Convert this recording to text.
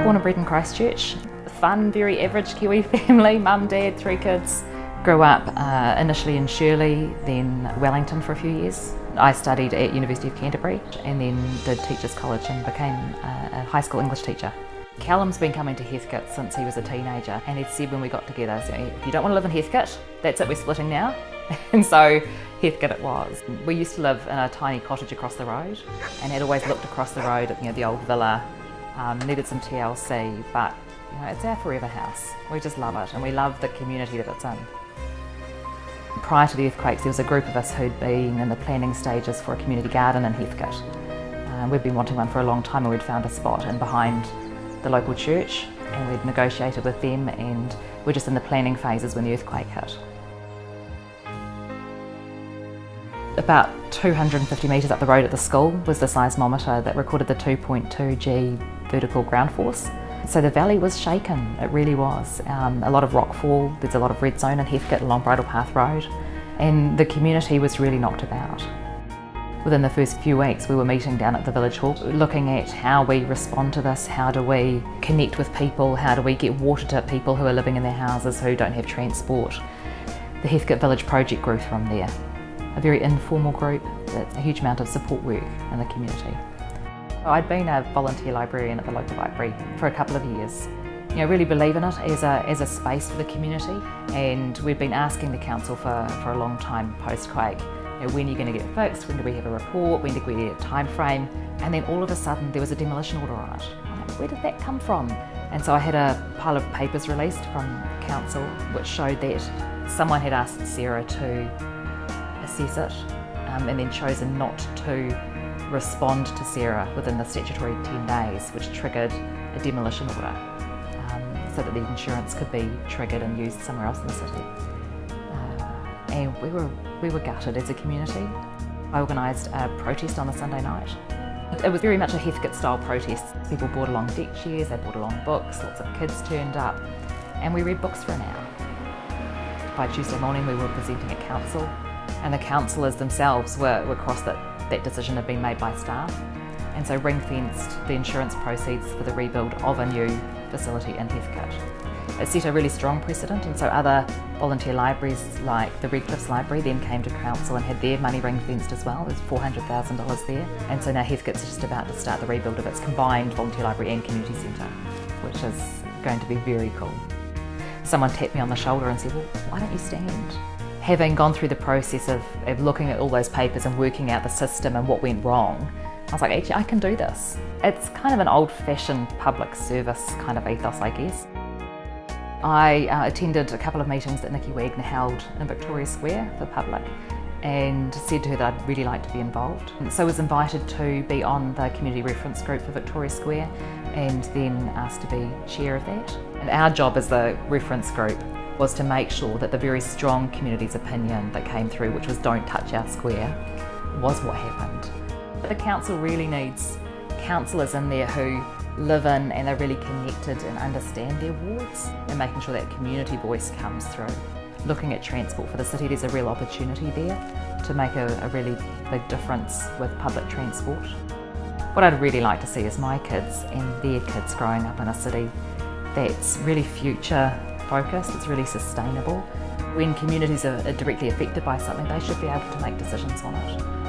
Born and bred in Christchurch. Fun, very average Kiwi family, mum, dad, 3 kids. Grew up initially in Shirley, then Wellington for a few years. I studied at University of Canterbury and then did Teachers College and became a high school English teacher. Callum's been coming to Heathcote since he was a teenager, and he'd said when we got together, so if you don't want to live in Heathcote, that's it, we're splitting now. And so Heathcote it was. We used to live in a tiny cottage across the road and had always looked across the road at the old villa, needed some TLC, but it's our forever house. We just love it and we love the community that it's in. Prior to the earthquakes, there was a group of us who'd been in the planning stages for a community garden in Heathcote. We'd been wanting one for a long time and we'd found a spot in behind the local church and we'd negotiated with them, and we're just in the planning phases when the earthquake hit. About 250 metres up the road at the school was the seismometer that recorded the 2.2 G vertical ground force. So the valley was shaken, it really was. A lot of rockfall, there's a lot of red zone in Heathcote along Bridle Path Road, and the community was really knocked about. Within the first few weeks we were meeting down at the village hall, looking at how we respond to this, how do we connect with people, how do we get water to people who are living in their houses who don't have transport. The Heathcote Village project grew from there. A very informal group, that's a huge amount of support work in the community. I'd been a volunteer librarian at the local library for a couple of years. Really believe in it as a space for the community, and we've been asking the council for a long time post-quake, when are you going to get it fixed, when do we have a report, when did we get a time frame, and then all of a sudden there was a demolition order on it. Where did that come from? And so I had a pile of papers released from council which showed that someone had asked Sarah to assess it and then chosen not to respond to Sarah within the statutory 10 days, which triggered a demolition order so that the insurance could be triggered and used somewhere else in the city. And we were gutted as a community. I organised a protest on a Sunday night. It was very much a Heathcote style protest. People brought along deck chairs, they brought along books, lots of kids turned up, and we read books for an hour. By Tuesday morning we were presenting at council, and the councillors themselves were cross that decision had been made by staff, and so ring-fenced the insurance proceeds for the rebuild of a new facility in Heathcote. It set a really strong precedent, and so other volunteer libraries like the Redcliffs Library then came to council and had their money ring-fenced as well. There's $400,000 there, and so now Heathcote's just about to start the rebuild of its combined volunteer library and community centre, which is going to be very cool. Someone tapped me on the shoulder and said, well, why don't you stand? Having gone through the process of looking at all those papers and working out the system and what went wrong, I was like, actually, I can do this. It's kind of an old-fashioned public service kind of ethos, I guess. I attended a couple of meetings that Nikki Wagner held in Victoria Square for the public and said to her that I'd really like to be involved. And so I was invited to be on the community reference group for Victoria Square and then asked to be chair of that. And our job as the reference group was to make sure that the very strong community's opinion that came through, which was don't touch our square, was what happened. But the council really needs councillors in there who live in and are really connected and understand their wards, and making sure that community voice comes through. Looking at transport for the city, there's a real opportunity there to make a really big difference with public transport. What I'd really like to see is my kids and their kids growing up in a city that's really future focused, it's really sustainable. When communities are directly affected by something, they should be able to make decisions on it.